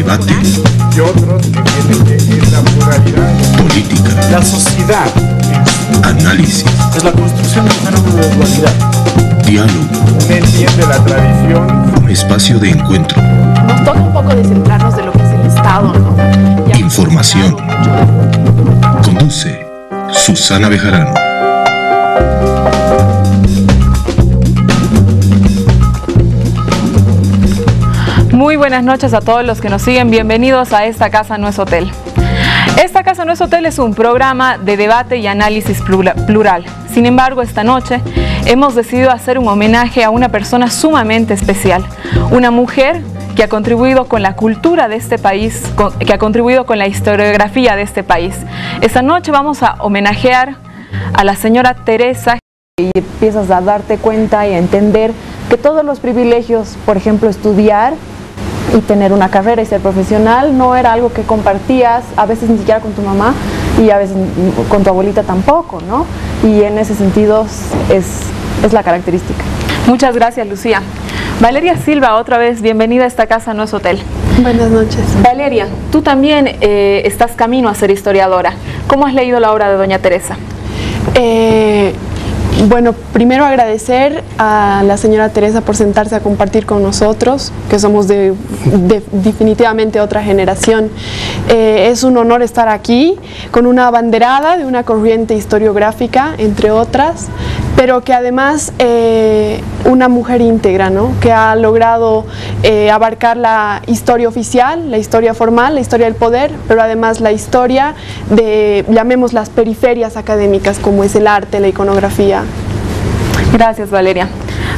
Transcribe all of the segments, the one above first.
debate, y otros entienden que es la pluralidad. política, La sociedad análisis, es la construcción de un fenómeno de dualidad. diálogo, Uno entiende la tradición. un espacio de encuentro, Nos toca un poco descentrarnos de lo que es el Estado, ¿no? información. Conduce Susana Bejarano. Muy buenas noches a todos los que nos siguen. Bienvenidos a Esta Casa No es Hotel. Esta Casa No es Hotel es un programa de debate y análisis plural. Sin embargo, esta noche hemos decidido hacer un homenaje a una persona sumamente especial. Una mujer que ha contribuido con la cultura de este país, que ha contribuido con la historiografía de este país. Esta noche vamos a homenajear a la señora Teresa. Y empiezas a darte cuenta y a entender que todos los privilegios, por ejemplo, estudiar y tener una carrera y ser profesional, no era algo que compartías, a veces ni siquiera con tu mamá y a veces con tu abuelita tampoco, ¿no? Y en ese sentido es la característica. Muchas gracias, Lucía. Valeria Silva, otra vez, bienvenida a Esta Casa No es Hotel. Buenas noches. Valeria, tú también estás camino a ser historiadora. ¿Cómo has leído la obra de doña Teresa? Bueno, primero agradecer a la señora Teresa por sentarse a compartir con nosotros, que somos de definitivamente otra generación. Es un honor estar aquí con una abanderada de una corriente historiográfica, entre otras, pero que además una mujer íntegra, ¿no? Que ha logrado abarcar la historia oficial, la historia formal, la historia del poder, pero además la historia de, llamemos las periferias académicas, como es el arte, la iconografía. Gracias, Valeria.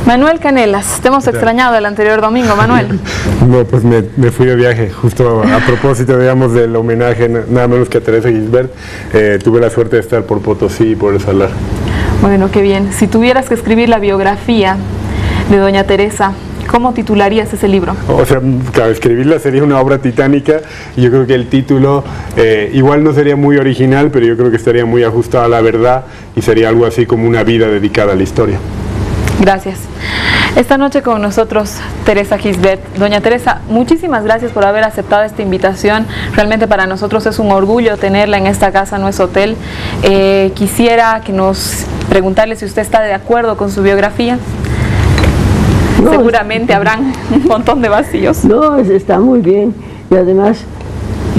Manuel Canelas, te hemos extrañado el anterior domingo, Manuel. No, pues me fui de viaje, justo a propósito, digamos, del homenaje, nada menos que a Teresa Gisbert. Tuve la suerte de estar por Potosí y por el Salar. Bueno, qué bien. Si tuvieras que escribir la biografía de doña Teresa, ¿cómo titularías ese libro? O sea, claro, escribirla sería una obra titánica y yo creo que el título igual no sería muy original, pero yo creo que estaría muy ajustado a la verdad y sería algo así como una vida dedicada a la historia. Gracias. Esta noche con nosotros Teresa Gisbert. Doña Teresa, muchísimas gracias por haber aceptado esta invitación. Realmente para nosotros es un orgullo tenerla en Esta Casa No es Hotel. Quisiera que nos preguntarle si usted está de acuerdo con su biografía. No, seguramente habrán un montón de vacíos. No, está muy bien. Y además,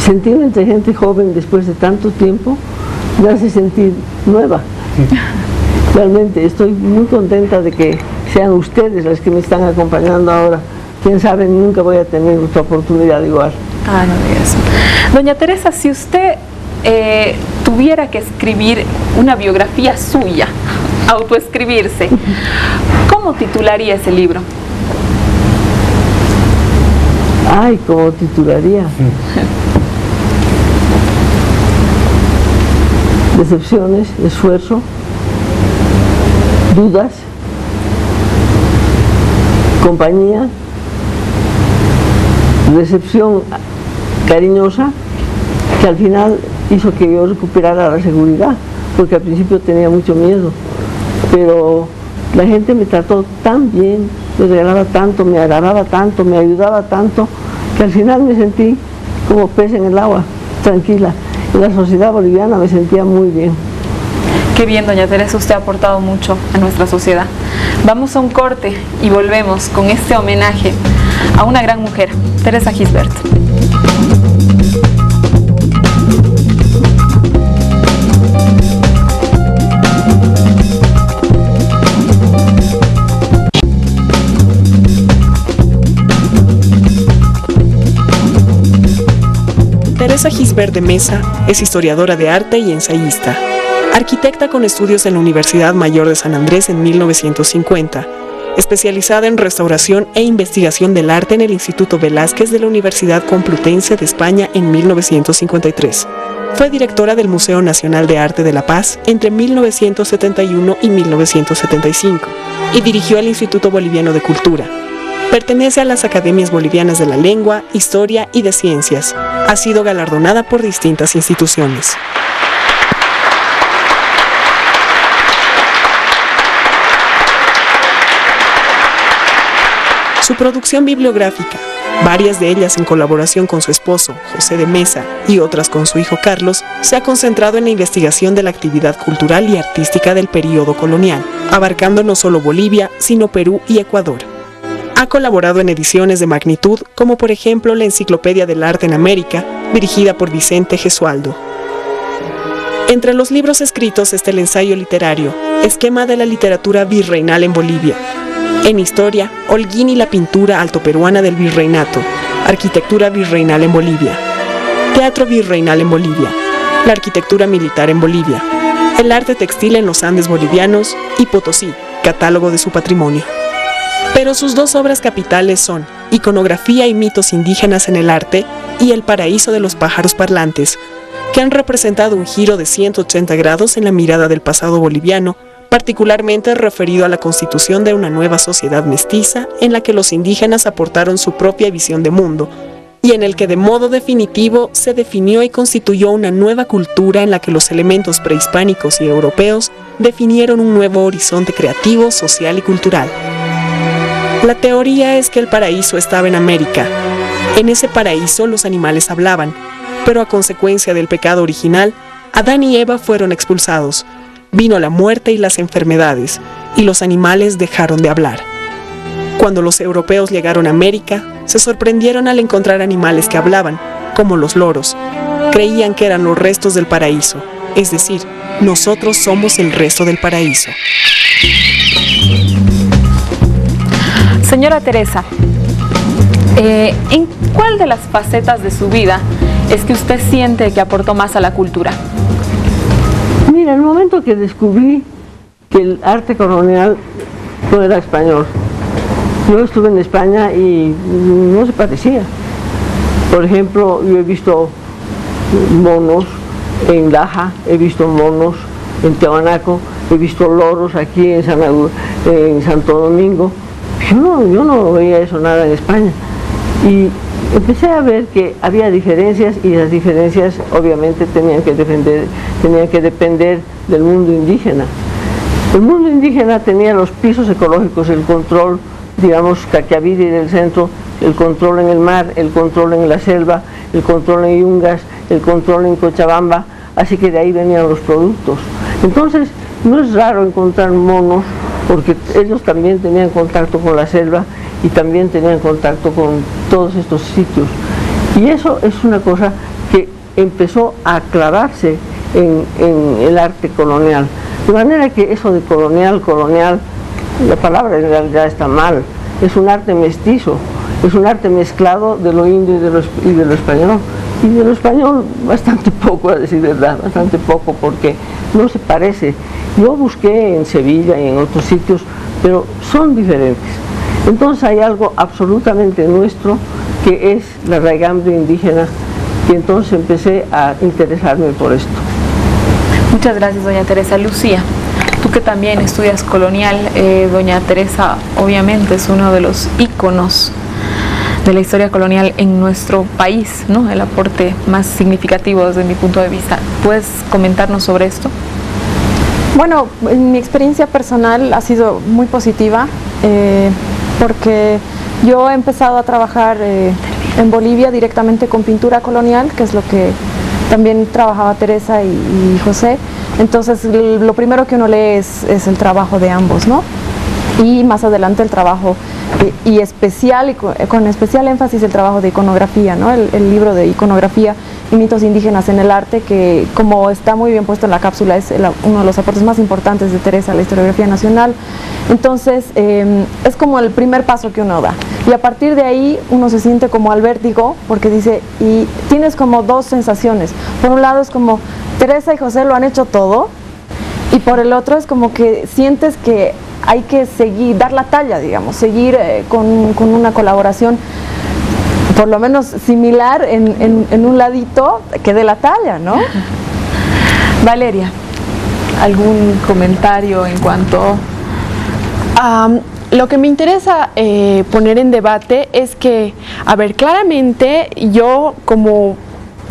sentirme entre gente joven después de tanto tiempo me hace sentir nueva. Realmente estoy muy contenta de que sean ustedes las que me están acompañando ahora. Quién sabe, nunca voy a tener otra oportunidad igual. Ah, no digas. Doña Teresa, si usted tuviera que escribir una biografía suya, autoescribirse, ¿cómo titularía ese libro? Ay, ¿cómo titularía? Decepciones, esfuerzo, dudas, compañía, decepción cariñosa, que al final hizo que yo recuperara la seguridad, porque al principio tenía mucho miedo, pero la gente me trató tan bien, me regalaba tanto, me agarraba tanto, me ayudaba tanto, que al final me sentí como pez en el agua, tranquila. En la sociedad boliviana me sentía muy bien. Qué bien, doña Teresa, usted ha aportado mucho a nuestra sociedad. Vamos a un corte y volvemos con este homenaje a una gran mujer, Teresa Gisbert. Teresa Gisbert de Mesa es historiadora de arte y ensayista. Arquitecta con estudios en la Universidad Mayor de San Andrés en 1950, especializada en restauración e investigación del arte en el Instituto Velázquez de la Universidad Complutense de España en 1953. Fue directora del Museo Nacional de Arte de La Paz entre 1971 y 1975 y dirigió el Instituto Boliviano de Cultura. Pertenece a las Academias Bolivianas de la Lengua, Historia y de Ciencias. Ha sido galardonada por distintas instituciones. Su producción bibliográfica, varias de ellas en colaboración con su esposo, José de Mesa, y otras con su hijo Carlos, se ha concentrado en la investigación de la actividad cultural y artística del período colonial, abarcando no solo Bolivia, sino Perú y Ecuador. Ha colaborado en ediciones de magnitud, como por ejemplo la Enciclopedia del Arte en América, dirigida por Vicente Gesualdo. Entre los libros escritos está el ensayo literario, Esquema de la literatura virreinal en Bolivia. En historia, Holguín y la pintura altoperuana del virreinato, arquitectura virreinal en Bolivia, teatro virreinal en Bolivia, la arquitectura militar en Bolivia, el arte textil en los Andes bolivianos y Potosí, catálogo de su patrimonio. Pero sus dos obras capitales son Iconografía y mitos indígenas en el arte y El paraíso de los pájaros parlantes, que han representado un giro de 180 grados en la mirada del pasado boliviano, particularmente referido a la constitución de una nueva sociedad mestiza en la que los indígenas aportaron su propia visión de mundo y en el que de modo definitivo se definió y constituyó una nueva cultura en la que los elementos prehispánicos y europeos definieron un nuevo horizonte creativo, social y cultural. La teoría es que el paraíso estaba en América. En ese paraíso los animales hablaban, pero a consecuencia del pecado original, Adán y Eva fueron expulsados. Vino la muerte y las enfermedades, y los animales dejaron de hablar. Cuando los europeos llegaron a América, se sorprendieron al encontrar animales que hablaban, como los loros. Creían que eran los restos del paraíso, es decir, nosotros somos el resto del paraíso. Señora Teresa, ¿en cuál de las facetas de su vida es que usted siente que aportó más a la cultura? Mira, el momento que descubrí que el arte colonial no era español, yo estuve en España y no se parecía. Por ejemplo, yo he visto monos en Laja, he visto monos en Tiahuanaco, he visto loros aquí en Santo Domingo. Yo no veía eso nada en España. Y empecé a ver que había diferencias y las diferencias obviamente tenían que depender del mundo indígena. El mundo indígena tenía los pisos ecológicos, el control, digamos, Caquiaviri del centro, el control en el mar, el control en la selva, el control en Yungas, el control en Cochabamba, así que de ahí venían los productos. Entonces, no es raro encontrar monos, porque ellos también tenían contacto con la selva y también tenían contacto con todos estos sitios. Y eso es una cosa que empezó a clavarse en el arte colonial. De manera que eso de colonial, la palabra en realidad está mal. Es un arte mestizo, es un arte mezclado de lo indio y de lo español. Y de lo español bastante poco, a decir verdad, bastante poco, porque no se parece. Yo busqué en Sevilla y en otros sitios, pero son diferentes. Entonces hay algo absolutamente nuestro, que es la raigambre indígena, y entonces empecé a interesarme por esto. Muchas gracias, doña Teresa. Lucía, tú que también estudias colonial, doña Teresa obviamente es uno de los íconos de la historia colonial en nuestro país, ¿no? El aporte más significativo desde mi punto de vista. ¿Puedes comentarnos sobre esto? Bueno, mi experiencia personal ha sido muy positiva, porque yo he empezado a trabajar en Bolivia directamente con pintura colonial, que es lo que también trabajaba Teresa y José. Entonces lo primero que uno lee es el trabajo de ambos, ¿no? Y más adelante el trabajo y con especial énfasis el trabajo de iconografía, ¿no? El libro de iconografía y mitos indígenas en el arte, que como está muy bien puesto en la cápsula, es uno de los aportes más importantes de Teresa a la historiografía nacional. Entonces es como el primer paso que uno da, y a partir de ahí uno se siente como al vértigo, porque dice, y tienes como dos sensaciones. Por un lado es como Teresa y José lo han hecho todo, y por el otro es como que sientes que hay que seguir, dar la talla, digamos, seguir con una colaboración por lo menos similar en un ladito, que dé la talla, ¿no? Valeria, ¿algún comentario en cuanto...? Lo que me interesa poner en debate es que, a ver, claramente yo como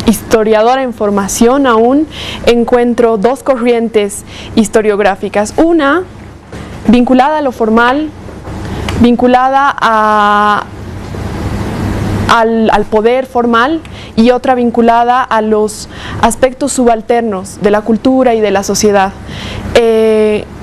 historiadora en formación aún encuentro dos corrientes historiográficas. Una vinculada a lo formal, vinculada al poder formal y otra vinculada a los aspectos subalternos de la cultura y de la sociedad.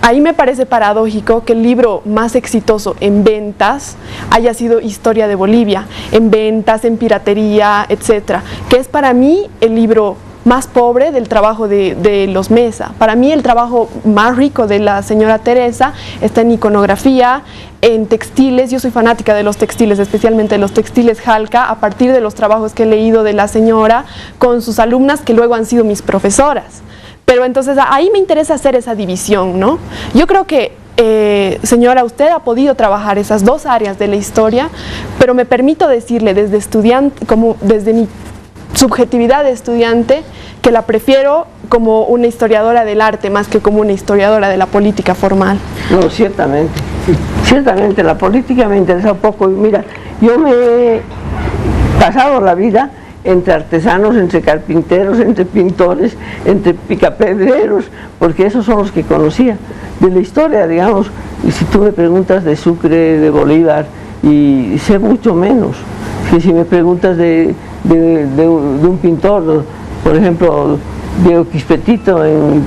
Ahí me parece paradójico que el libro más exitoso en ventas haya sido Historia de Bolivia, en ventas, en piratería, etcétera, que es para mí el libro más pobre del trabajo de los Mesa. Para mí el trabajo más rico de la señora Teresa está en iconografía, en textiles. Yo soy fanática de los textiles, especialmente de los textiles Jalca, a partir de los trabajos que he leído de la señora con sus alumnas que luego han sido mis profesoras. Pero entonces ahí me interesa hacer esa división, ¿no? Yo creo que, señora, usted ha podido trabajar esas dos áreas de la historia, pero me permito decirle desde estudiante, como desde mi subjetividad de estudiante, que la prefiero como una historiadora del arte más que como una historiadora de la política formal. No, ciertamente. Ciertamente la política me interesa un poco. Y mira, yo me he pasado la vida entre artesanos, entre carpinteros, entre pintores, entre picapedreros, porque esos son los que conocía. De la historia, digamos, y si tú me preguntas de Sucre, de Bolívar, y sé mucho menos que si me preguntas de un pintor, por ejemplo, Diego Quispetito en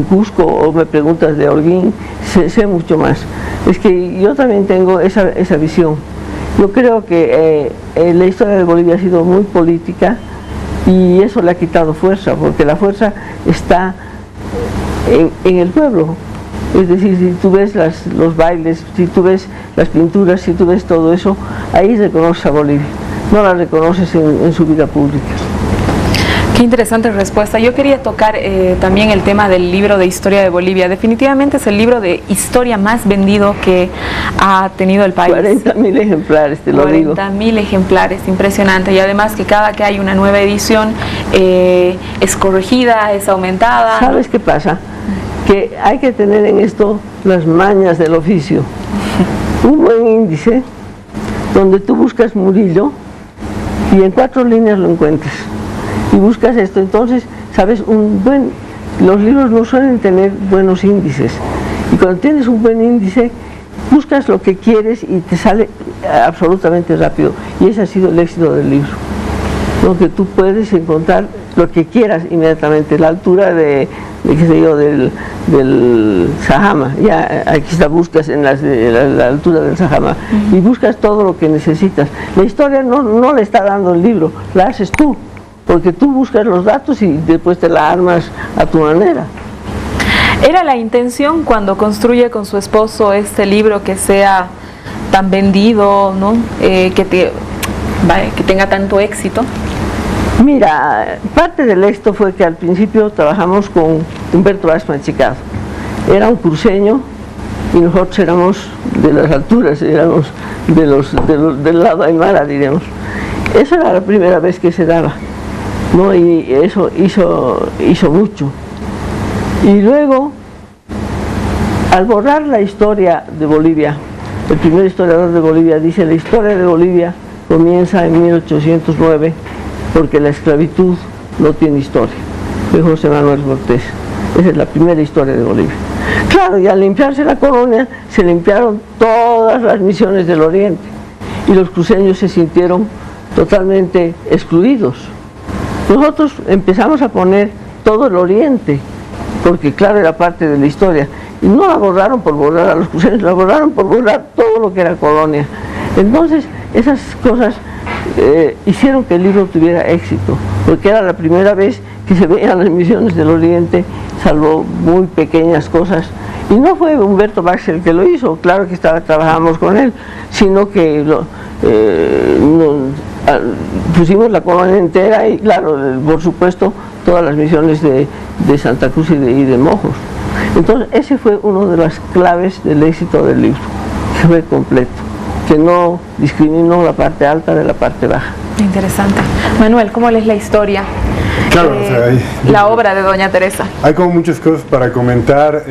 Cusco, o me preguntas de Holguín, sé mucho más. Es que yo también tengo esa visión. Yo creo que la historia de Bolivia ha sido muy política y eso le ha quitado fuerza, porque la fuerza está en el pueblo. Es decir, si tú ves los bailes, si tú ves las pinturas, si tú ves todo eso, ahí reconoces a Bolivia, no la reconoces en su vida pública. Qué interesante respuesta. Yo quería tocar también el tema del libro de Historia de Bolivia. Definitivamente es el libro de historia más vendido que ha tenido el país. 40.000 ejemplares, te lo digo. 40.000 ejemplares, impresionante. Y además que cada que hay una nueva edición es corregida, es aumentada. ¿Sabes qué pasa? Que hay que tener en esto las mañas del oficio. Un buen índice donde tú buscas Murillo y en 4 líneas lo encuentras. Y buscas esto, entonces, sabes, los libros no suelen tener buenos índices. Y cuando tienes un buen índice, buscas lo que quieres y te sale absolutamente rápido. Y ese ha sido el éxito del libro. ¿No? Que tú puedes encontrar lo que quieras inmediatamente, la altura qué sé yo, del Sajama, ya aquí está, buscas en la altura del Sajama y buscas todo lo que necesitas. La historia no le está dando el libro, la haces tú, porque tú buscas los datos y después te la armas a tu manera. ¿Era la intención cuando construye con su esposo este libro que sea tan vendido, ¿no? Que tenga tanto éxito? Mira, parte del éxito fue que al principio trabajamos con Humberto Vaz Machicado. Era un cruceño y nosotros éramos de las alturas, éramos del lado aymara, diríamos. Esa era la primera vez que se daba, ¿no? Y eso hizo mucho. Y luego, al borrar la historia de Bolivia, el primer historiador de Bolivia dice: la historia de Bolivia comienza en 1809 porque la esclavitud no tiene historia. De José Manuel Cortés. Esa es la primera historia de Bolivia. Claro, y al limpiarse la colonia, se limpiaron todas las misiones del Oriente y los cruceños se sintieron totalmente excluidos. Nosotros empezamos a poner todo el Oriente, porque claro, era parte de la historia, y no la borraron por borrar a los cruceños, la borraron por borrar todo lo que era colonia. Entonces, esas cosas hicieron que el libro tuviera éxito, porque era la primera vez que se veían las misiones del Oriente, salvo muy pequeñas cosas. Y no fue Humberto Vaz el que lo hizo, claro que trabajamos con él, sino que pusimos la colonia entera y claro, por supuesto, todas las misiones de Santa Cruz y de Mojos. Entonces, ese fue uno de las claves del éxito del libro, que fue completo, que no discriminó la parte alta de la parte baja. Interesante. Manuel, ¿cómo lees la historia? Claro, o sea, la obra de Doña Teresa. Hay como muchas cosas para comentar.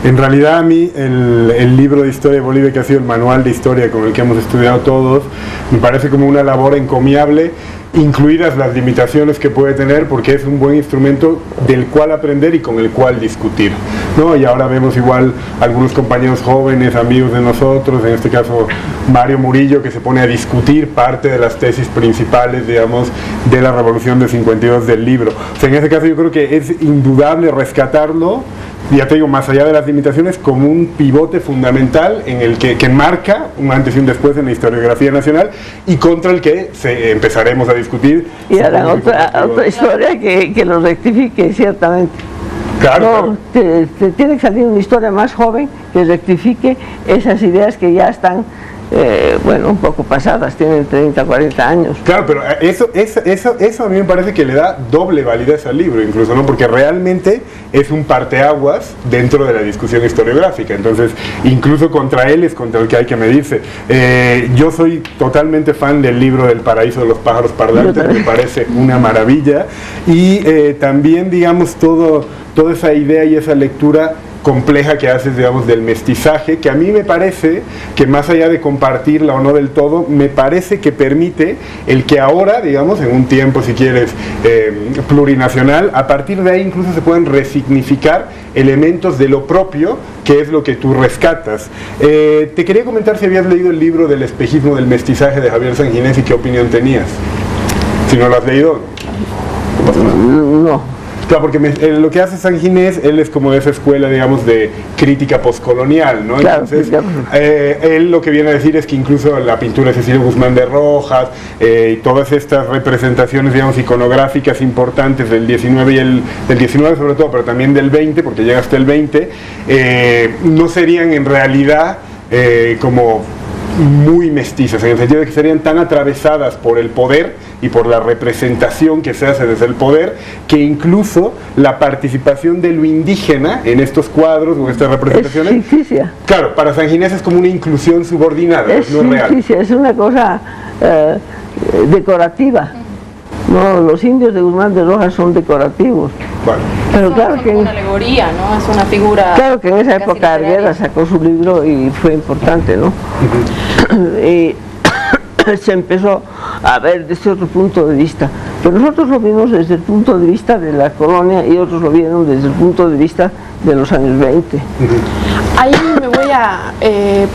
En realidad a mí el libro de historia de Bolivia, que ha sido el manual de historia con el que hemos estudiado todos, me parece como una labor encomiable, incluidas las limitaciones que puede tener, porque es un buen instrumento del cual aprender y con el cual discutir, ¿no? Y ahora vemos igual algunos compañeros jóvenes, amigos de nosotros, en este caso Mario Murillo, que se pone a discutir parte de las tesis principales, digamos, de la Revolución del 52 del libro. O sea, en ese caso yo creo que es indudable rescatarlo, ya te digo, más allá de las limitaciones, como un pivote fundamental en el que enmarca un antes y un después en la historiografía nacional, y contra el que empezaremos a discutir. Y harán otra historia que lo rectifique, ciertamente. Claro, no, te tiene que salir una historia más joven que rectifique esas ideas que ya están, bueno, un poco pasadas, tienen 30, 40 años. Claro, pero eso a mí me parece que le da doble validez al libro, incluso, ¿no? Porque realmente es un parteaguas dentro de la discusión historiográfica. Entonces, incluso contra él es contra el que hay que medirse. Yo soy totalmente fan del libro del Paraíso de los pájaros parlantes, me parece una maravilla. Y también, digamos, toda esa idea y esa lectura compleja que haces, digamos, del mestizaje, que a mí me parece que más allá de compartirla o no del todo, me parece que permite el que ahora, digamos, en un tiempo, si quieres, plurinacional, a partir de ahí incluso se pueden resignificar elementos de lo propio, que es lo que tú rescatas. Te quería comentar si habías leído el libro del espejismo del mestizaje de Javier Sanginés y qué opinión tenías. Si no lo has leído. No. Claro, porque lo que hace Sanginés, él es como de esa escuela, digamos, de crítica postcolonial, ¿no? Claro, entonces, claro. Él lo que viene a decir es que incluso la pintura de Cecilio Guzmán de Rojas y todas estas representaciones, digamos, iconográficas importantes del 19 y del 19 sobre todo, pero también del 20, porque llega hasta el 20, no serían en realidad como muy mestizas, en el sentido de que serían tan atravesadas por el poder y por la representación que se hace desde el poder, que incluso la participación de lo indígena en estos cuadros o en estas representaciones, es ficticia. Claro, para Sanginés es como una inclusión subordinada, no es real. Es una cosa decorativa. No, los indios de Guzmán de Rojas son decorativos. Vale. Pero claro que una alegoría, ¿no? Es una figura. Claro que en esa época Argueda sacó su libro y fue importante, ¿no? Y se empezó a ver desde otro punto de vista. Pero nosotros lo vimos desde el punto de vista de la colonia y otros lo vieron desde el punto de vista de los años 20. Ahí me voy a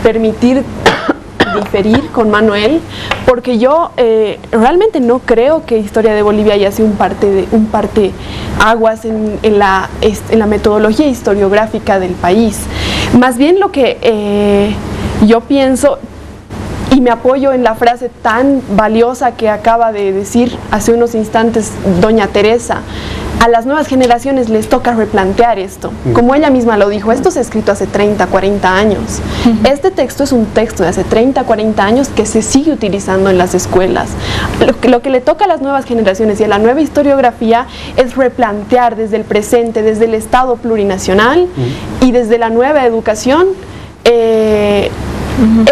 permitir diferir con Manuel, porque yo realmente no creo que Historia de Bolivia haya sido un parteaguas en la metodología historiográfica del país. Más bien lo que yo pienso, y me apoyo en la frase tan valiosa que acaba de decir hace unos instantes doña Teresa, a las nuevas generaciones les toca replantear esto. Como ella misma lo dijo, esto se ha escrito hace 30, 40 años. Este texto es un texto de hace 30, 40 años que se sigue utilizando en las escuelas. Lo que le toca a las nuevas generaciones y a la nueva historiografía es replantear desde el presente, desde el Estado plurinacional y desde la nueva educación,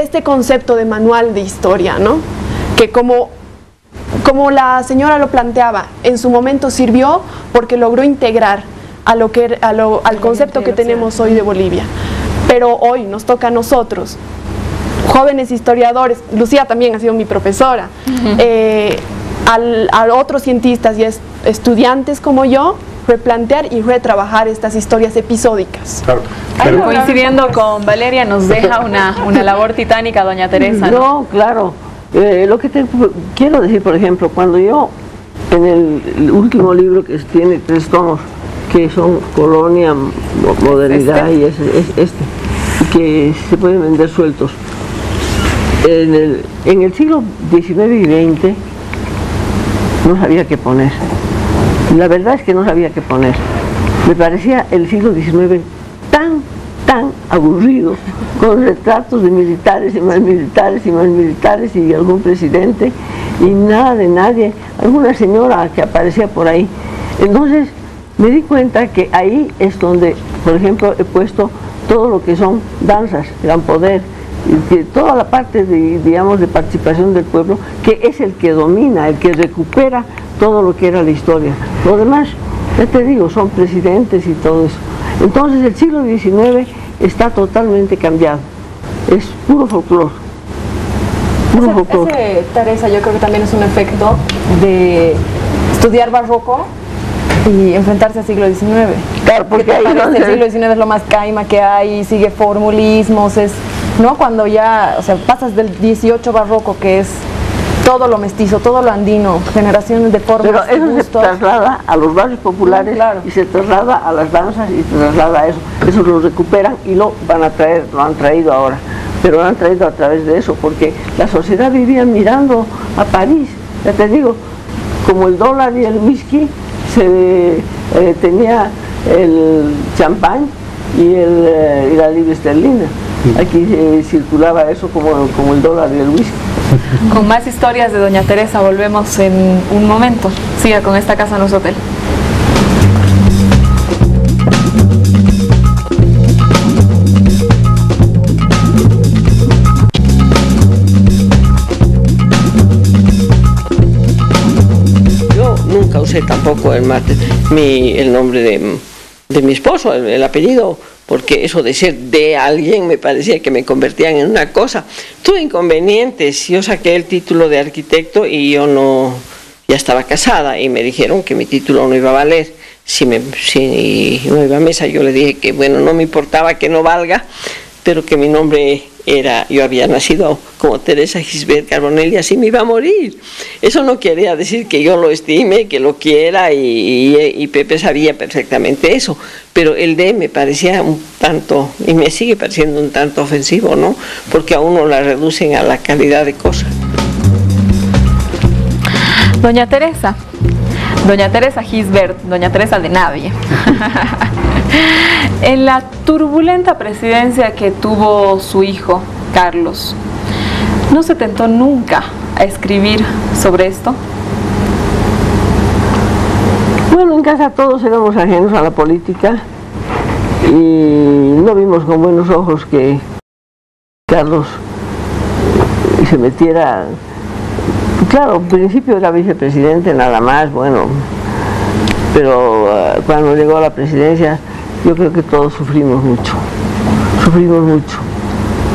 este concepto de manual de historia, ¿no? Que como la señora lo planteaba, en su momento sirvió porque logró integrar al concepto que tenemos hoy de Bolivia. Pero hoy nos toca a nosotros, jóvenes historiadores, Lucía también ha sido mi profesora, a otros cientistas y estudiantes como yo, replantear y retrabajar estas historias episódicas. Claro. Coincidiendo con Valeria, nos deja una labor titánica doña Teresa, ¿no? No, claro. Lo que quiero decir, por ejemplo, cuando yo, en el último libro que tiene 3 tomos, que son Colonia, Modernidad y que se pueden vender sueltos, en el siglo XIX y XX no sabía qué poner. La verdad es que no sabía qué poner. Me parecía el siglo XIX tan aburrido, con retratos de militares y más militares y más militares y algún presidente y nada de nadie, alguna señora que aparecía por ahí. Entonces me di cuenta que ahí es donde, por ejemplo, he puesto todo lo que son danzas, Gran Poder, y toda la parte de participación del pueblo, que es el que domina, el que recupera todo lo que era la historia. Lo demás, ya te digo, son presidentes y todo eso. Entonces el siglo XIX está totalmente cambiado. Es puro folclore. Ese, Teresa, yo creo que también es un efecto de estudiar barroco y enfrentarse al siglo XIX. Claro, porque ahí el siglo XIX es lo más caima que hay, sigue formulismos, ¿no? Cuando ya, o sea, pasas del 18 barroco, que es todo lo mestizo, todo lo andino, generaciones de formas. Pero eso se traslada a los barrios populares, claro, y se traslada a las danzas y se traslada a eso. Eso lo recuperan y lo van a traer, lo han traído ahora. Pero lo han traído a través de eso, porque la sociedad vivía mirando a París. Ya te digo, como el dólar y el whisky, tenía el champán y la libra esterlina. Aquí circulaba eso como el dólar y el whisky. Con más historias de doña Teresa volvemos en un momento. Siga con esta casa, no es hotel. Yo nunca usé tampoco el nombre de mi esposo, el apellido, porque eso de ser de alguien me parecía que me convertían en una cosa. Tuve inconvenientes, yo saqué el título de arquitecto y yo ya estaba casada y me dijeron que mi título no iba a valer. Si no iba a mesa, yo le dije que bueno, no me importaba que no valga, pero que mi nombre yo había nacido como Teresa Gisbert Carbonell y así me iba a morir. Eso no quería decir que yo lo estime, que lo quiera, y Pepe sabía perfectamente eso, pero el de me parecía un tanto, y me sigue pareciendo un tanto ofensivo, ¿no? Porque a uno la reducen a la calidad de cosa. Doña Teresa Gisbert, doña Teresa de nadie. En la turbulenta presidencia que tuvo su hijo, Carlos, ¿no se tentó nunca a escribir sobre esto? Bueno, en casa todos éramos ajenos a la política y no vimos con buenos ojos que Carlos se metiera. Claro, al principio era vicepresidente nada más, bueno, pero cuando llegó a la presidencia yo creo que todos sufrimos mucho,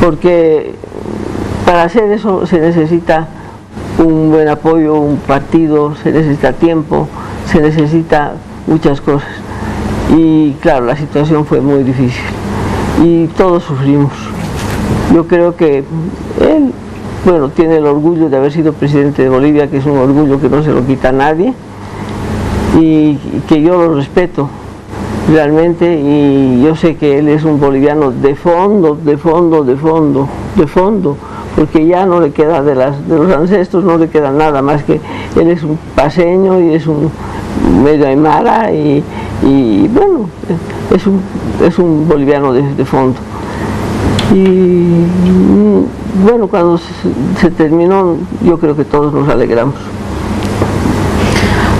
porque para hacer eso se necesita un buen apoyo, un partido, se necesita tiempo, se necesita muchas cosas, y claro, la situación fue muy difícil y todos sufrimos. Yo creo que él, bueno, tiene el orgullo de haber sido presidente de Bolivia, que es un orgullo que no se lo quita a nadie, y que yo lo respeto realmente, y yo sé que él es un boliviano de fondo, porque ya no le queda de los ancestros, no le queda nada más que él es un paseño y es un medio aymara y bueno, es un boliviano de fondo. Y bueno, cuando se terminó, yo creo que todos nos alegramos.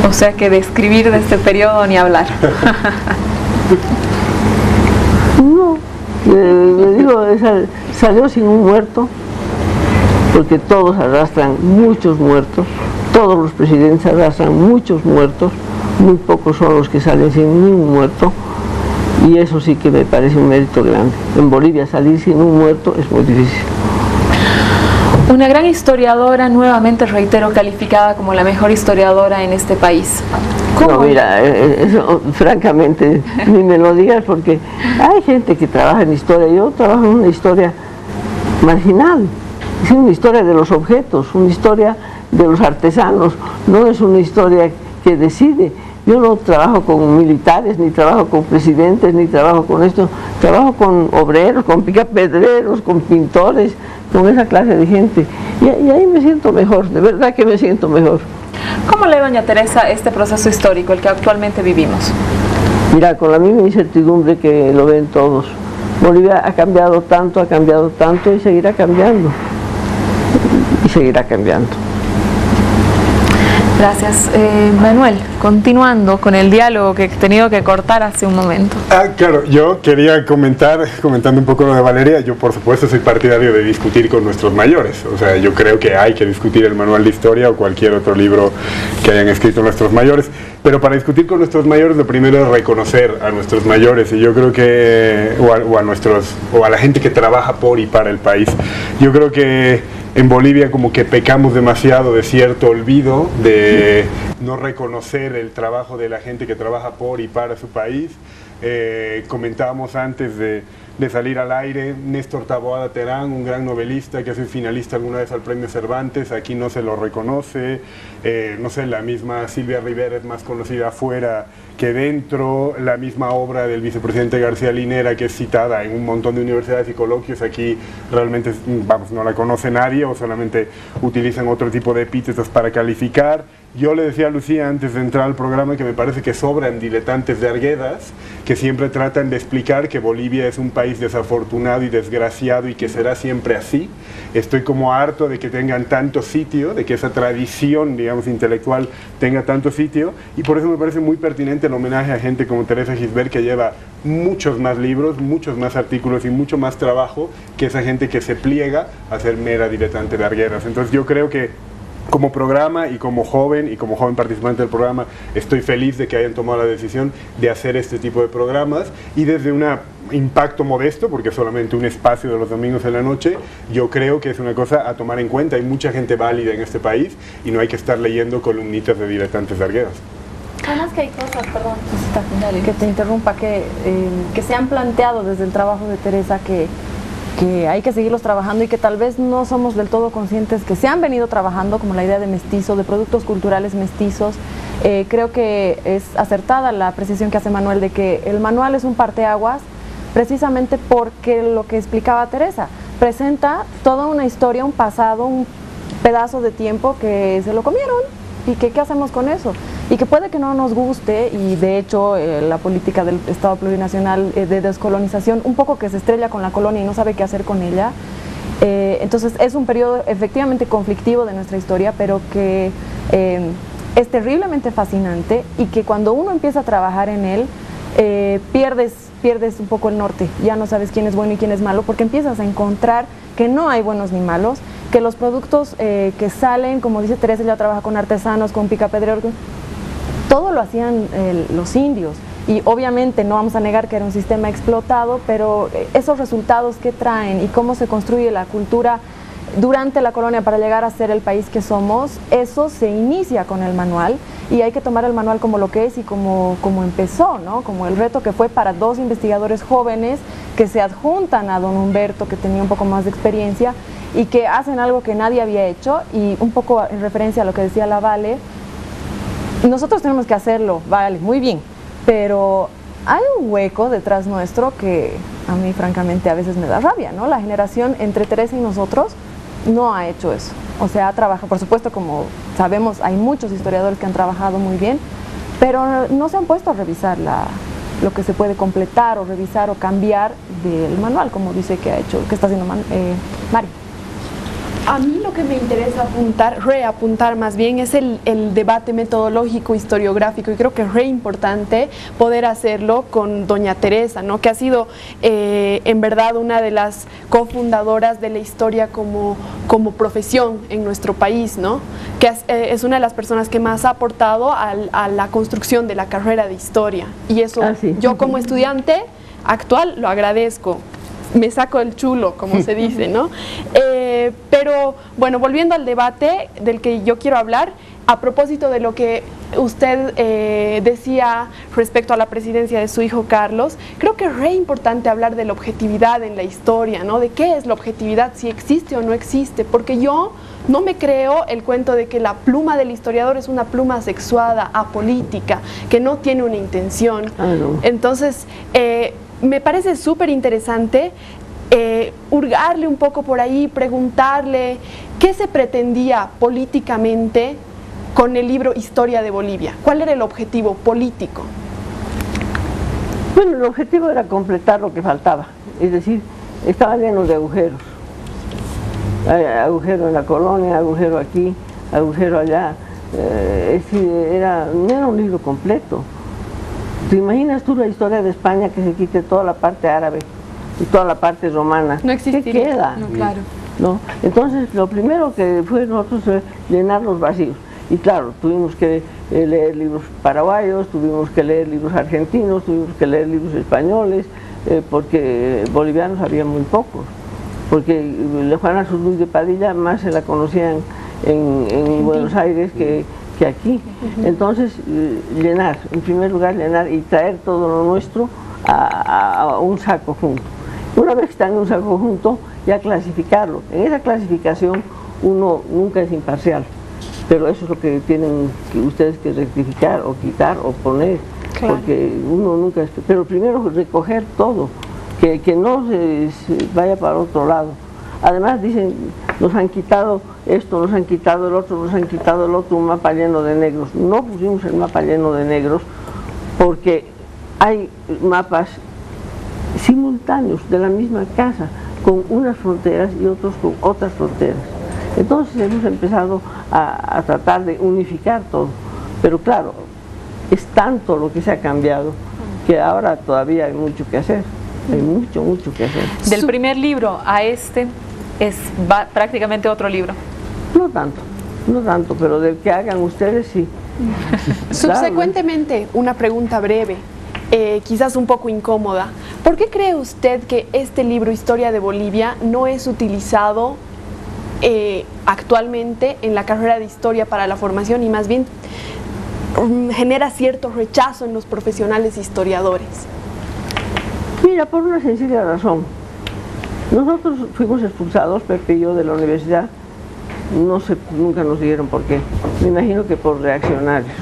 O sea que de escribir de este periodo ni hablar. No, le digo, salió sin un muerto, porque todos arrastran muchos muertos, todos los presidentes arrastran muchos muertos, muy pocos son los que salen sin ni un muerto, y eso sí que me parece un mérito grande. En Bolivia salir sin un muerto es muy difícil. Una gran historiadora, nuevamente reitero, calificada como la mejor historiadora en este país. No, mira, eso, francamente, ni me lo digas, porque hay gente que trabaja en historia. Yo trabajo en una historia marginal, es una historia de los objetos, una historia de los artesanos, no es una historia que decide. Yo no trabajo con militares, ni trabajo con presidentes, ni trabajo con esto, trabajo con obreros, con picapedreros, con pintores, con esa clase de gente. Y ahí me siento mejor, de verdad que me siento mejor. ¿Cómo lee doña Teresa este proceso histórico, el que actualmente vivimos? Mira, con la misma incertidumbre que lo ven todos. Bolivia ha cambiado tanto y seguirá cambiando. Y seguirá cambiando. Gracias. Manuel, continuando con el diálogo que he tenido que cortar hace un momento. Claro, yo quería comentando un poco lo de Valeria, yo por supuesto soy partidario de discutir con nuestros mayores, o sea, yo creo que hay que discutir el manual de historia o cualquier otro libro que hayan escrito nuestros mayores, Pero para discutir con nuestros mayores, lo primero es reconocer a nuestros mayores, y yo creo que, o a la gente que trabaja por y para el país. Yo creo que en Bolivia como que pecamos demasiado de cierto olvido, de no reconocer el trabajo de la gente que trabaja por y para su país. Comentábamos antes de salir al aire, Néstor Taboada Terán, un gran novelista que ha sido finalista alguna vez al Premio Cervantes, aquí no se lo reconoce. No sé, la misma Silvia Rivera es más conocida afuera que dentro, la misma obra del vicepresidente García Linera, que es citada en un montón de universidades y coloquios, aquí realmente, vamos, no la conoce nadie, o solamente utilizan otro tipo de epítetos para calificar. Yo le decía a Lucía antes de entrar al programa que me parece que sobran diletantes de Arguedas, que siempre tratan de explicar que Bolivia es un país desafortunado y desgraciado y que será siempre así. Estoy como harto de que tengan tanto sitio, de que esa tradición, digamos, intelectual tenga tanto sitio, y por eso me parece muy pertinente el homenaje a gente como Teresa Gisbert, que lleva muchos más libros, muchos más artículos y mucho más trabajo que esa gente que se pliega a ser mera diletante de Arguedas. Entonces yo creo que como programa y como joven participante del programa, estoy feliz de que hayan tomado la decisión de hacer este tipo de programas, y desde un impacto modesto, porque es solamente un espacio de los domingos en la noche, yo creo que es una cosa a tomar en cuenta. Hay mucha gente válida en este país y no hay que estar leyendo columnitas de diletantes de Arguedas. Además que hay cosas, perdón, que te interrumpa, que se han planteado desde el trabajo de Teresa que hay que seguirlos trabajando y que tal vez no somos del todo conscientes que se han venido trabajando, como la idea de mestizo, de productos culturales mestizos. Creo que es acertada la apreciación que hace Manuel de que el manual es un parteaguas, precisamente porque lo que explicaba Teresa, presenta toda una historia, un pasado, un pedazo de tiempo que se lo comieron, y que qué hacemos con eso, y que puede que no nos guste, y de hecho la política del Estado plurinacional de descolonización un poco que se estrella con la colonia y no sabe qué hacer con ella. Entonces es un periodo efectivamente conflictivo de nuestra historia, pero que es terriblemente fascinante, y que cuando uno empieza a trabajar en él pierdes un poco el norte, ya no sabes quién es bueno y quién es malo, porque empiezas a encontrar que no hay buenos ni malos, que los productos que salen, como dice Teresa, ella trabaja con artesanos, con picapedreros, todo lo hacían los indios, y obviamente no vamos a negar que era un sistema explotado, pero esos resultados que traen y cómo se construye la cultura durante la colonia para llegar a ser el país que somos, eso se inicia con el manual, y hay que tomar el manual como lo que es y como empezó, ¿no? Como el reto que fue para dos investigadores jóvenes que se adjuntan a don Humberto, que tenía un poco más de experiencia, y que hacen algo que nadie había hecho. Y un poco en referencia a lo que decía la Vale, nosotros tenemos que hacerlo, vale, muy bien, pero hay un hueco detrás nuestro que a mí francamente a veces me da rabia, ¿no? La generación entre Teresa y nosotros no ha hecho eso, o sea, trabaja, por supuesto, como sabemos, hay muchos historiadores que han trabajado muy bien, pero no se han puesto a revisar lo que se puede completar o revisar o cambiar del manual, como dice que ha hecho, que está haciendo Mari. A mí lo que me interesa reapuntar más bien, es el debate metodológico historiográfico, y creo que es re importante poder hacerlo con doña Teresa, ¿no? Que ha sido en verdad una de las cofundadoras de la historia como profesión en nuestro país, ¿no? Que es una de las personas que más ha aportado a la construcción de la carrera de historia, y eso yo como estudiante actual lo agradezco. Me saco el chulo, como se dice, ¿no? Pero, bueno, volviendo al debate del que yo quiero hablar, a propósito de lo que usted decía respecto a la presidencia de su hijo Carlos, creo que es re importante hablar de la objetividad en la historia, ¿no? De qué es la objetividad, si existe o no existe, porque yo no me creo el cuento de que la pluma del historiador es una pluma sexuada, apolítica, que no tiene una intención. No. Entonces, me parece súper interesante hurgarle un poco por ahí, preguntarle qué se pretendía políticamente con el libro Historia de Bolivia. ¿Cuál era el objetivo político? Bueno, el objetivo era completar lo que faltaba, es decir, estaba lleno de agujeros. Agujero en la colonia, agujero aquí, agujero allá. Es decir, no era un libro completo. ¿Te imaginas tú la historia de España, que se quite toda la parte árabe y toda la parte romana? No existiría. ¿Qué queda? No, claro. ¿No? Entonces, lo primero que fue nosotros llenar los vacíos. Y claro, tuvimos que leer libros paraguayos, tuvimos que leer libros argentinos, tuvimos que leer libros españoles, porque bolivianos había muy pocos. Porque Juana Zurduy de Padilla más se la conocían en Buenos Aires que aquí. Entonces, llenar, en primer lugar, llenar y traer todo lo nuestro a un saco junto. Una vez que está en un saco junto, ya clasificarlo. En esa clasificación uno nunca es imparcial, pero eso es lo que tienen ustedes que rectificar o quitar o poner, claro. Porque uno nunca es... Pero primero recoger todo, que no se vaya para otro lado. Además dicen, nos han quitado esto, nos han quitado el otro, nos han quitado el otro, un mapa lleno de negros. No pusimos el mapa lleno de negros porque hay mapas simultáneos de la misma casa, con unas fronteras y otros con otras fronteras. Entonces hemos empezado a tratar de unificar todo, pero claro, es tanto lo que se ha cambiado que ahora todavía hay mucho que hacer, hay mucho que hacer. Del primer libro a este es prácticamente otro libro. No tanto, pero del que hagan ustedes sí. Subsecuentemente, una pregunta breve. Quizás un poco incómoda. ¿Por qué cree usted que este libro, Historia de Bolivia, no es utilizado actualmente en la carrera de Historia para la formación y más bien genera cierto rechazo en los profesionales historiadores? Mira, por una sencilla razón. Nosotros fuimos expulsados, Pepe y yo, de la universidad. No sé, nunca nos dijeron por qué. Me imagino que por reaccionarios.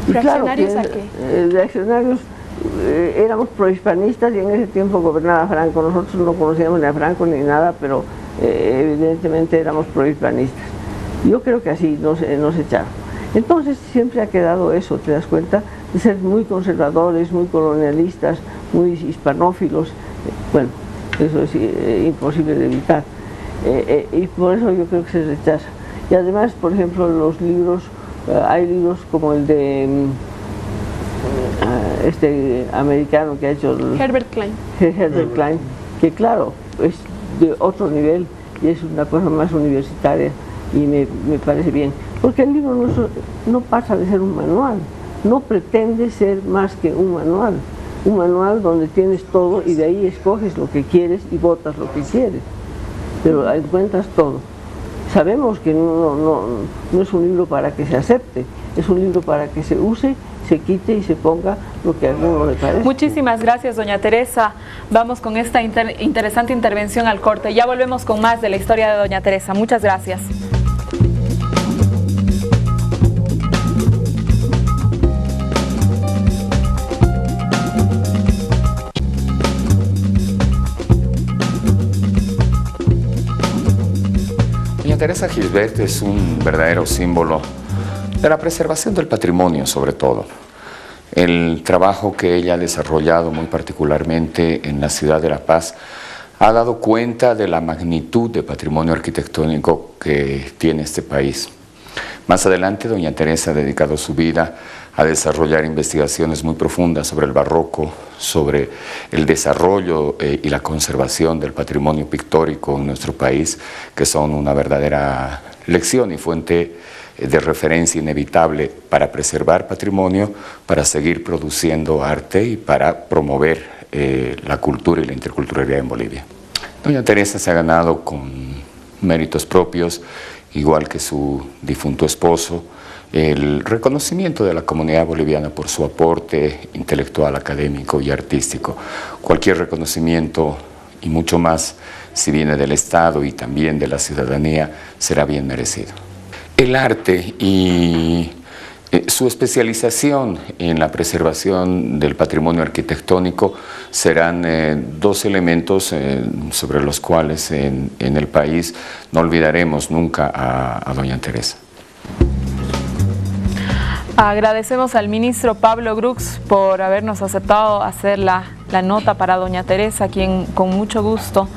¿Reaccionarios claro, a qué? Reaccionarios, éramos prohispanistas y en ese tiempo gobernaba Franco. Nosotros no conocíamos ni a Franco ni nada, pero evidentemente éramos prohispanistas. Yo creo que así nos echaron. Entonces siempre ha quedado eso, ¿te das cuenta? De ser muy conservadores, muy colonialistas, muy hispanófilos. Bueno, eso es imposible de evitar. Y por eso yo creo que se rechaza. Y además, por ejemplo, los libros, hay libros como el de este americano que ha hecho Herbert Klein. Herbert Klein, que claro, es de otro nivel y es una cosa más universitaria y me parece bien. Porque el libro no pasa de ser un manual, no pretende ser más que un manual donde tienes todo y de ahí escoges lo que quieres y votas lo que quieres, pero encuentras todo. Sabemos que no es un libro para que se acepte, es un libro para que se use, se quite y se ponga lo que a alguno le parece. Muchísimas gracias, doña Teresa. Vamos con esta interesante intervención al corte. Ya volvemos con más de la historia de doña Teresa. Muchas gracias. Doña Teresa Gisbert es un verdadero símbolo de la preservación del patrimonio, sobre todo. El trabajo que ella ha desarrollado muy particularmente en la ciudad de La Paz ha dado cuenta de la magnitud de patrimonio arquitectónico que tiene este país. Más adelante, doña Teresa ha dedicado su vida a desarrollar investigaciones muy profundas sobre el barroco, sobre el desarrollo y la conservación del patrimonio pictórico en nuestro país, que son una verdadera lección y fuente de referencia inevitable para preservar patrimonio, para seguir produciendo arte y para promover la cultura y la interculturalidad en Bolivia. Doña Teresa se ha ganado con méritos propios, igual que su difunto esposo, el reconocimiento de la comunidad boliviana por su aporte intelectual, académico y artístico. Cualquier reconocimiento y mucho más, si viene del Estado y también de la ciudadanía, será bien merecido. El arte y su especialización en la preservación del patrimonio arquitectónico serán dos elementos sobre los cuales en el país no olvidaremos nunca a doña Teresa. Agradecemos al ministro Pablo Grux por habernos aceptado hacer la nota para doña Teresa, quien con mucho gusto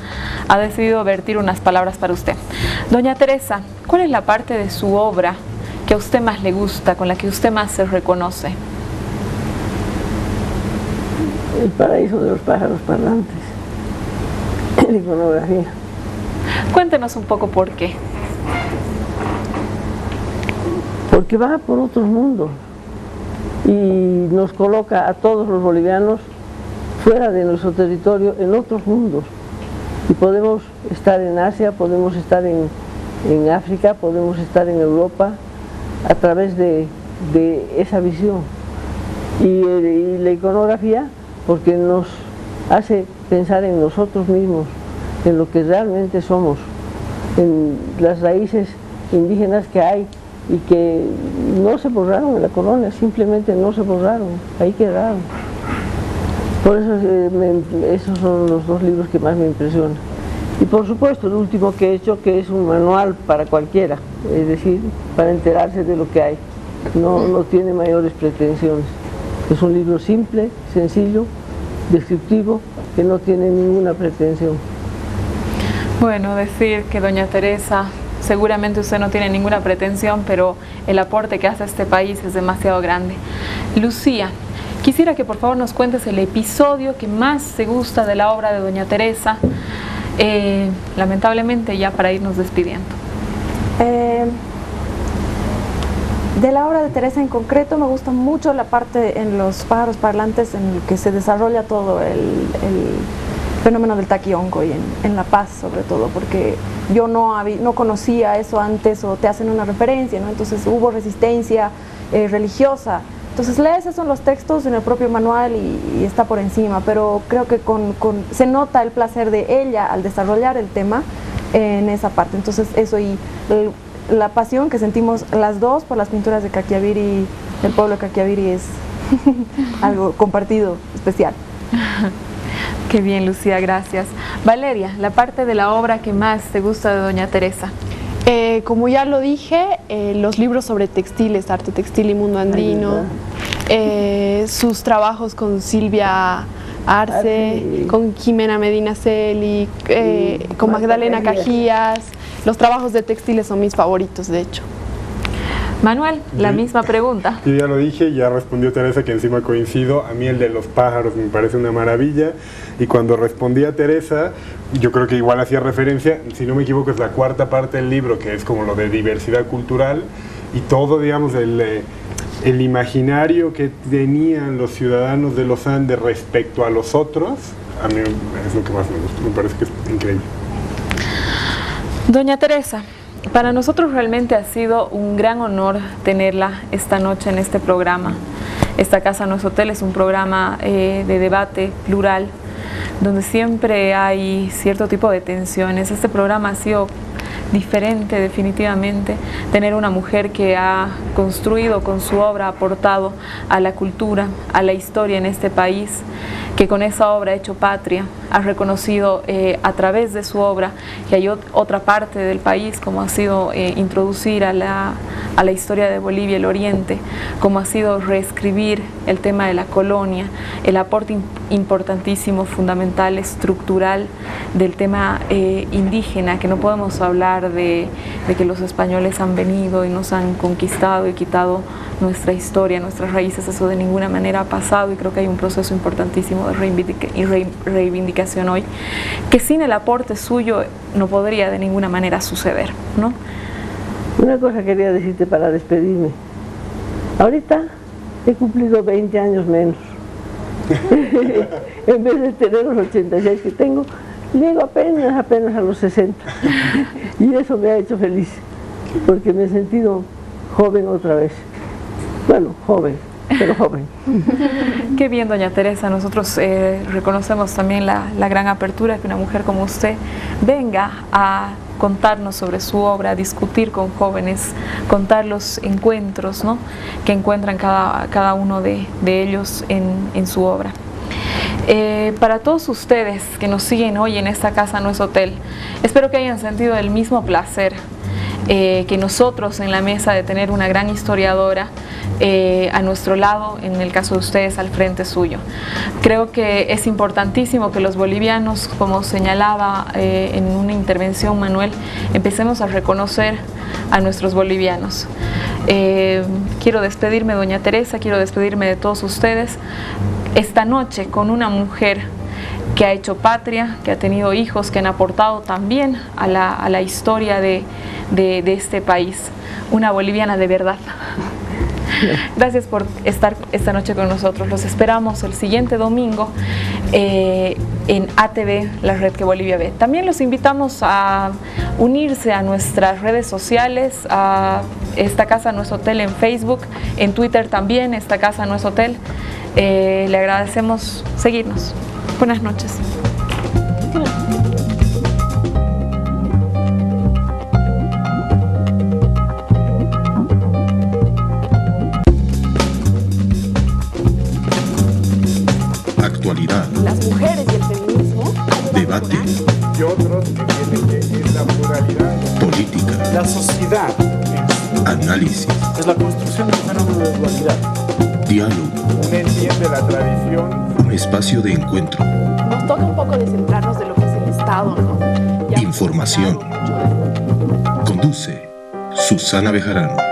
ha decidido vertir unas palabras para usted. Doña Teresa, ¿cuál es la parte de su obra que a usted más le gusta, con la que usted más se reconoce? El paraíso de los pájaros parlantes, la iconografía. Cuéntenos un poco por qué. porque va por otros mundos y nos coloca a todos los bolivianos fuera de nuestro territorio en otros mundos. Y podemos estar en Asia, podemos estar en África, podemos estar en Europa a través de esa visión. Y la iconografía, porque nos hace pensar en nosotros mismos, en lo que realmente somos, en las raíces indígenas que hay y que no se borraron en la colonia, simplemente no se borraron, ahí quedaron. Por eso esos son los dos libros que más me impresionan. Y por supuesto el último que he hecho, que es un manual para cualquiera, es decir, para enterarse de lo que hay. No tiene mayores pretensiones. Es un libro simple, sencillo, descriptivo, que no tiene ninguna pretensión. Bueno, decir que doña Teresa, seguramente usted no tiene ninguna pretensión, pero el aporte que hace a este país es demasiado grande. Lucía, quisiera que por favor nos cuentes el episodio que más te gusta de la obra de doña Teresa, lamentablemente ya para irnos despidiendo. De la obra de Teresa en concreto me gusta mucho la parte en los pájaros parlantes en el que se desarrolla todo el fenómeno del taquionco y en La Paz sobre todo, porque yo no conocía eso antes o te hacen una referencia, ¿no? Entonces hubo resistencia religiosa. Entonces lees esos los textos en el propio manual y está por encima, pero creo que se nota el placer de ella al desarrollar el tema en esa parte. Entonces eso y la pasión que sentimos las dos por las pinturas de Caquiaviri, del pueblo de Caquiaviri, es algo compartido, especial. Qué bien, Lucía, gracias. Valeria, la parte de la obra que más te gusta de doña Teresa. Como ya lo dije, los libros sobre textiles, arte textil y mundo andino, sus trabajos con Silvia Arce, con Jimena Medina Celi, con Magdalena Cajías. Los trabajos de textiles son mis favoritos, de hecho. Manuel, la misma pregunta. Yo ya lo dije, ya respondió Teresa, que encima coincido. A mí el de los pájaros me parece una maravilla. Y cuando respondí a Teresa, yo creo que igual hacía referencia, si no me equivoco, es la cuarta parte del libro, que es como lo de diversidad cultural. Y todo, digamos, el imaginario que tenían los ciudadanos de los Andes respecto a los otros, a mí es lo que más me gusta. Me parece que es increíble. Doña Teresa, para nosotros realmente ha sido un gran honor tenerla esta noche en este programa. Esta Casa No es Hotel es un programa de debate plural, donde siempre hay cierto tipo de tensiones. Este programa ha sido diferente definitivamente, tener una mujer que ha construido con su obra, aportado a la cultura, a la historia en este país, que con esa obra ha hecho patria, ha reconocido a través de su obra que hay otra parte del país, como ha sido introducir a la historia de Bolivia, el Oriente, como ha sido reescribir el tema de la colonia, el aporte importantísimo, fundamental, estructural del tema indígena, que no podemos hablar de que los españoles han venido y nos han conquistado y quitado nuestra historia, nuestras raíces. Eso de ninguna manera ha pasado y creo que hay un proceso importantísimo de reivindicación hoy, que sin el aporte suyo no podría de ninguna manera suceder, ¿no? Una cosa quería decirte para despedirme. Ahorita he cumplido 20 años menos. En vez de tener los 86 que tengo, llego apenas a los 60. Y eso me ha hecho feliz, porque me he sentido joven otra vez. Bueno, joven, pero joven. Qué bien, doña Teresa. Nosotros reconocemos también la gran apertura que una mujer como usted venga a contarnos sobre su obra, a discutir con jóvenes, contar los encuentros, ¿no?, que encuentran cada uno de ellos en su obra. Para todos ustedes que nos siguen hoy en esta Casa No es Hotel, espero que hayan sentido el mismo placer que nosotros en la mesa de tener una gran historiadora a nuestro lado, en el caso de ustedes al frente suyo. Creo que es importantísimo que los bolivianos, como señalaba en una intervención Manuel, empecemos a reconocer a nuestros bolivianos. Quiero despedirme, doña Teresa, quiero despedirme de todos ustedes esta noche con una mujer que ha hecho patria, que ha tenido hijos, que han aportado también a la historia de este país. Una boliviana de verdad. Gracias por estar esta noche con nosotros. Los esperamos el siguiente domingo en ATV, la red que Bolivia ve. También los invitamos a unirse a nuestras redes sociales, a Esta Casa No Es Hotel en Facebook, en Twitter también, Esta Casa No Es Hotel. Le agradecemos seguirnos. Buenas noches. Actualidad. Las mujeres y el feminismo. Debate. Y otros que tienen que es la pluralidad. Política. La sociedad Análisis. es la construcción de un fenómeno de dualidad. Diálogo. Uno entiende la tradición. Un espacio de encuentro. Nos toca un poco descentrarnos de lo que es el Estado, ¿no? Información. Conduce Susana Bejarano.